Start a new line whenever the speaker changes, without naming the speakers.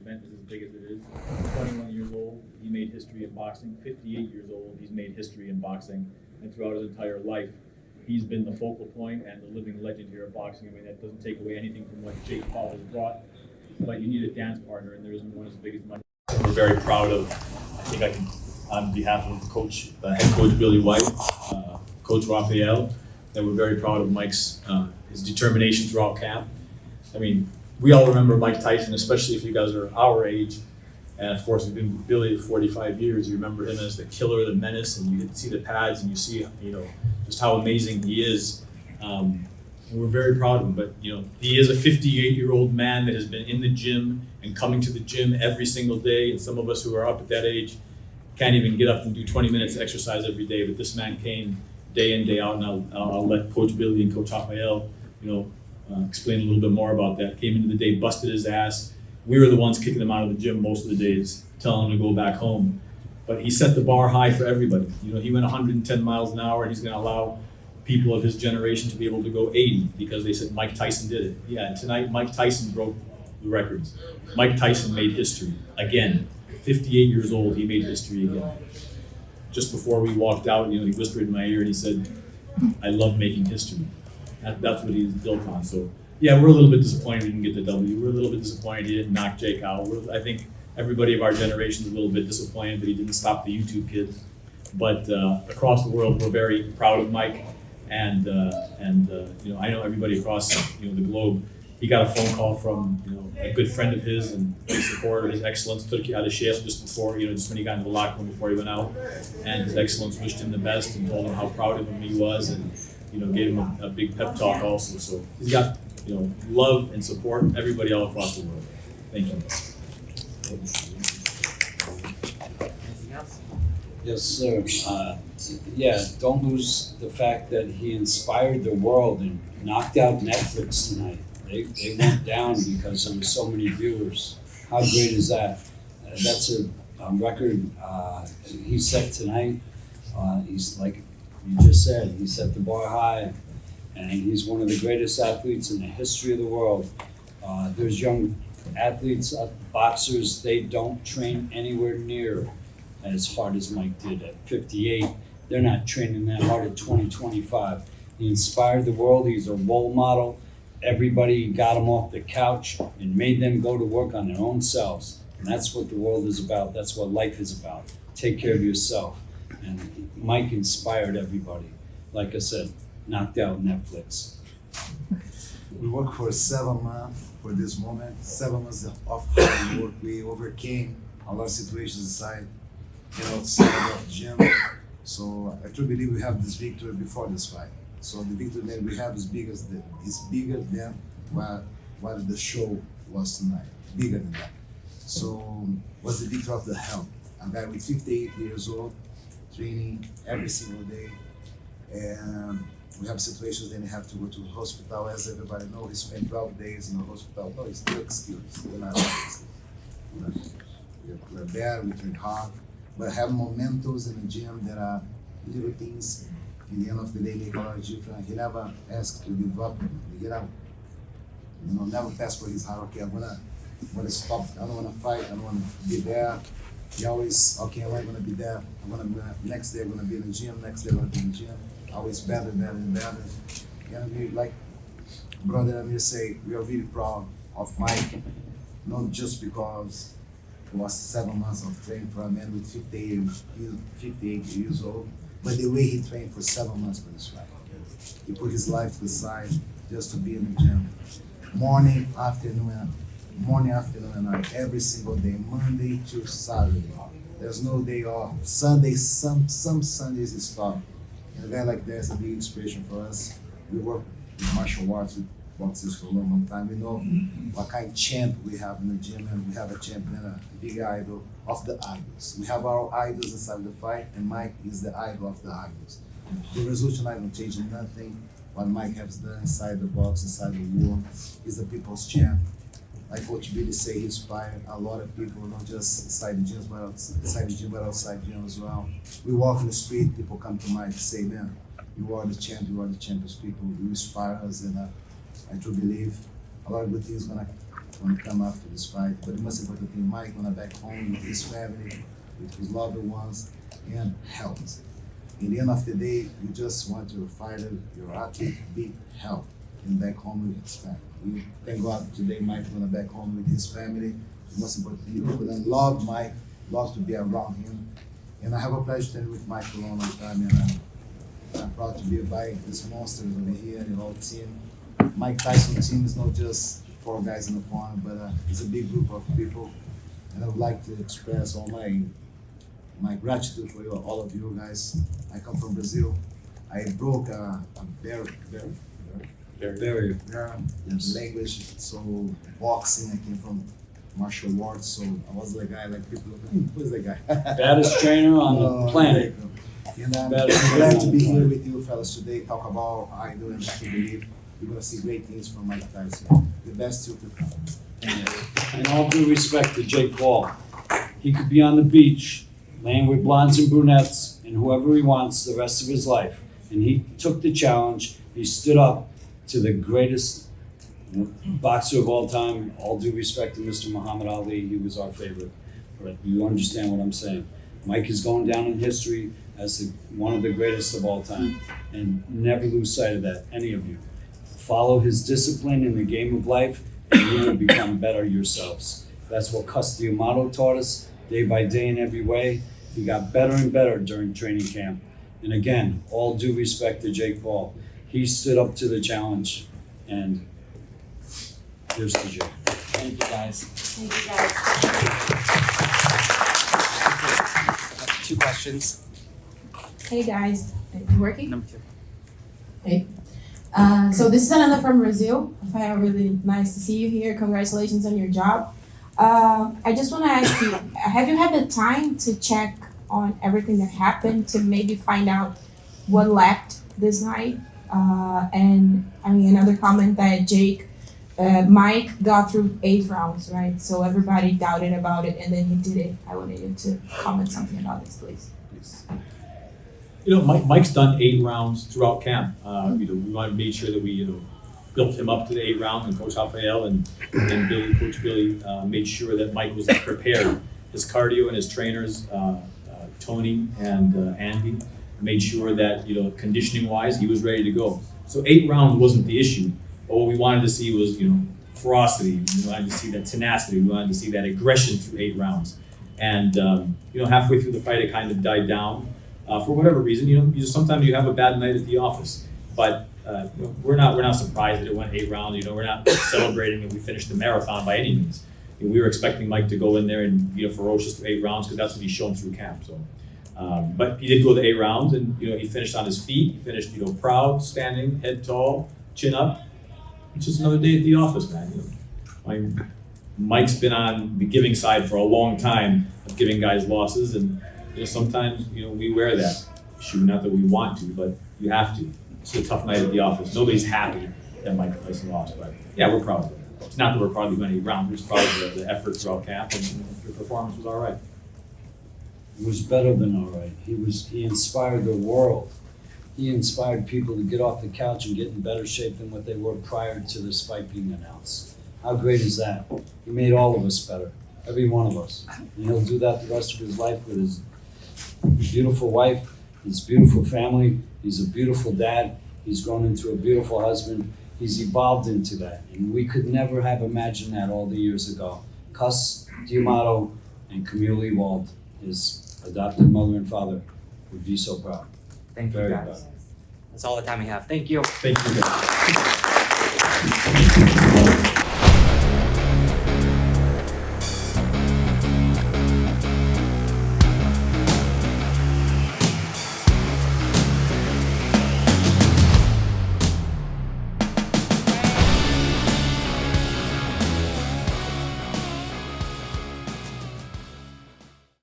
event is as big as it is. 21 years old, he made history in boxing. 58 years old, he's made history in boxing. And throughout his entire life, he's been the focal point and the living legend here of boxing. I mean, that doesn't take away anything from what Jake Paul has brought, but you need a dance partner, and there isn't one as big as Mike. We're very proud of, I think I can, on behalf of Coach, head coach Billy White, Coach Raphael, that we're very proud of Mike's, his determination throughout camp. I mean, we all remember Mike Tyson, especially if you guys are our age. And of course, we've been with Billy 45 years. You remember him as the killer, the menace, and you get to see the pads and you see, just how amazing he is. And we're very proud of him. But, he is a 58-year-old man that has been in the gym and coming to the gym every single day. And some of us who are up at that age can't even get up and do 20 minutes exercise every day. But this man came day in, day out, and I'll let Coach Billy and Coach Raphael, explain a little bit more about that. Came into the day, busted his ass. We were the ones kicking him out of the gym most of the days, telling him to go back home. But he set the bar high for everybody. He went 110 miles an hour, and he's going to allow people of his generation to be able to go 80 because they said Mike Tyson did it. Yeah, tonight Mike Tyson broke the records. Mike Tyson made history again. 58 years old, he made history again. Just before we walked out, he whispered in my ear and he said, "I love making history." That's what he's built on. So yeah, we're a little bit disappointed we didn't get the W. We're a little bit disappointed he didn't knock Jake out. I think everybody of our generation is a little bit disappointed that he didn't stop the YouTube kid. But across the world, we're very proud of Mike, and I know everybody across the globe. He got a phone call from a good friend of his and big supporter. His Excellence took you out of chef just before just when he got into the locker room before he went out, and His Excellence wished him the best and told him how proud of him he was, and gave him a big pep talk also. So he's got love and support from everybody all across the world. Thank you.
Anything else?
Yes, sir. Don't lose the fact that he inspired the world and knocked out Netflix tonight. They went down because there were so many viewers. How great is that? That's a record he set tonight. He's like you just said, he set the bar high, and he's one of the greatest athletes in the history of the world. There's young athletes, boxers, they don't train anywhere near as hard as Mike did at 58. They're not training that hard at 20, 25. He inspired the world. He's a role model. Everybody got him off the couch and made them go to work on their own selves. And that's what the world is about. That's what life is about. Take care of yourself. And Mike inspired everybody. Like I said, knocked out Netflix.
We worked for 7 months for this moment. 7 months of hard work. We overcame a lot of situations inside, outside of the gym. So I truly believe we have this victory before this fight. So the victory that we have is bigger than what the show was tonight. Bigger than that. So was the victory of the health. I'm guy with 58 years old, training every single day, and we have situations that you have to go to the hospital. As everybody knows, he spent 12 days in the hospital. No, it's no excuse. We're not excuse. We're there, we train hard, but have momentos in the gym that are little things. In the end of the day, make a lot of difference. He never asked to give up. He never passed for his heart. Okay, I'm gonna stop. I don't wanna fight. I don't wanna be there. He always, okay, I'm not gonna be there. Next day I'm gonna be in the gym. Next day I'm gonna be in the gym. Always better. And we, like brother Amir say, we are really proud of Mike, not just because it was 7 months of training for a man with 58 years old, but the way he trained for 7 months for this fight. He put his life to the side just to be in the gym. Morning, afternoon, and night, every single day, Monday to Saturday. There's no day off. Sundays, some Sundays is stop. And a guy like that is a big inspiration for us. We work with martial arts, with boxers for a long time. We know what kind of champ we have in the gym, and we have a champion, a big idol of the idols. We have our idols inside the fight, and Mike is the idol of the idols. The result tonight don't change nothing. What Mike has done inside the box, inside the war, he's the people's champ. Like Coach Billy say, he inspired a lot of people, not just inside the gym, but outside the gym as well. We walk in the street, people come to Mike and say, man, you are the champ, you are the champions people. You inspire us, and I do believe a lot of good things gonna when he come after this fight. But the most important thing, Mike wanna back home with his family, with his loved ones, and health. In the end of the day, you just want your fighter, your athlete, be healthy and back home with his family. We thank God today Mike gonna back home with his family. The most important thing, people that love Mike, love to be around him. And I have a pleasure staying with Mike for a long time, and I'm proud to be by this monsters over here and the whole team. Mike Tyson team is not just 4 guys in the corner, but it's a big group of people. And I would like to express all my gratitude for all of you guys. I come from Brazil. I broke a barrier. Language, so boxing, I came from martial arts, so I was the guy like people look, who's the guy?
Baddest trainer on the planet.
And I'm
Baddest trainer
glad
on
to
the
be here
planet.
with you fellas today, talk about idol and to believe. You're gonna see great things from Mike Tyson. The best still to come.
In all due respect to Jake Paul, he could be on the beach, laying with blondes and brunettes and whoever he wants the rest of his life. And he took the challenge. He stood up to the greatest boxer of all time. All due respect to Mr. Muhammad Ali, he was our favorite. But you understand what I'm saying. Mike is going down in history as one of the greatest of all time. And never lose sight of that, any of you. Follow his discipline in the game of life, and you will become better yourselves. That's what Cus D'Amato taught us, day by day in every way. He got better and better during training camp. And again, all due respect to Jake Paul. He stood up to the challenge, and here's to Jake.
Thank you, guys.
Thank you, guys.
2 questions.
Hey guys, you working?
Number 2.
Hey. So this is Ananda from Brazil. Really nice to see you here. Congratulations on your job. I just want to ask you, have you had the time to check on everything that happened to maybe find out what left this night? And I mean, another comment that Mike got through 8 rounds, right? So everybody doubted about it, and then he did it. I wanted you to comment something about this, please.
You know, Mike's done 8 rounds throughout camp. We wanted to make sure that we, built him up to the 8 rounds, and Coach Rafael and Coach Billy made sure that Mike was prepared. His cardio and his trainers, Tony and Andy, made sure that, conditioning-wise, he was ready to go. So 8 rounds wasn't the issue. But what we wanted to see was, ferocity. We wanted to see that tenacity. We wanted to see that aggression through 8 rounds. And, halfway through the fight, it kind of died down. For whatever reason, sometimes you have a bad night at the office, but we're not surprised that it went 8 rounds. We're not celebrating that we finished the marathon by any means. We were expecting Mike to go in there and be ferocious through 8 rounds because that's what he's shown through camp. So, but he did go the 8 rounds, and he finished on his feet. He finished proud, standing, head tall, chin up. It's just another day at the office, man. Mike's been on the giving side for a long time of giving guys losses, and sometimes, we wear that shoe, not that we want to, but you have to. It's a tough night at the office. Nobody's happy that Mike Tyson lost, but yeah, we're proud of it. It's not that we're proud of the 8 rounds, we're just proud of the effort throughout camp, and the performance was all right.
It was better than all right. He inspired the world. He inspired people to get off the couch and get in better shape than what they were prior to this fight being announced. How great is that? He made all of us better, every one of us. And he'll do that the rest of his life with his beautiful wife, his beautiful family. He's a beautiful dad. He's grown into a beautiful husband. He's evolved into that. And we could never have imagined that all the years ago. Cus D'Amato and Camille Ewald, his adopted mother and father, would be so proud.
Thank you,
Very
guys.
proud.
That's all the time we have. Thank you.
Thank you, guys.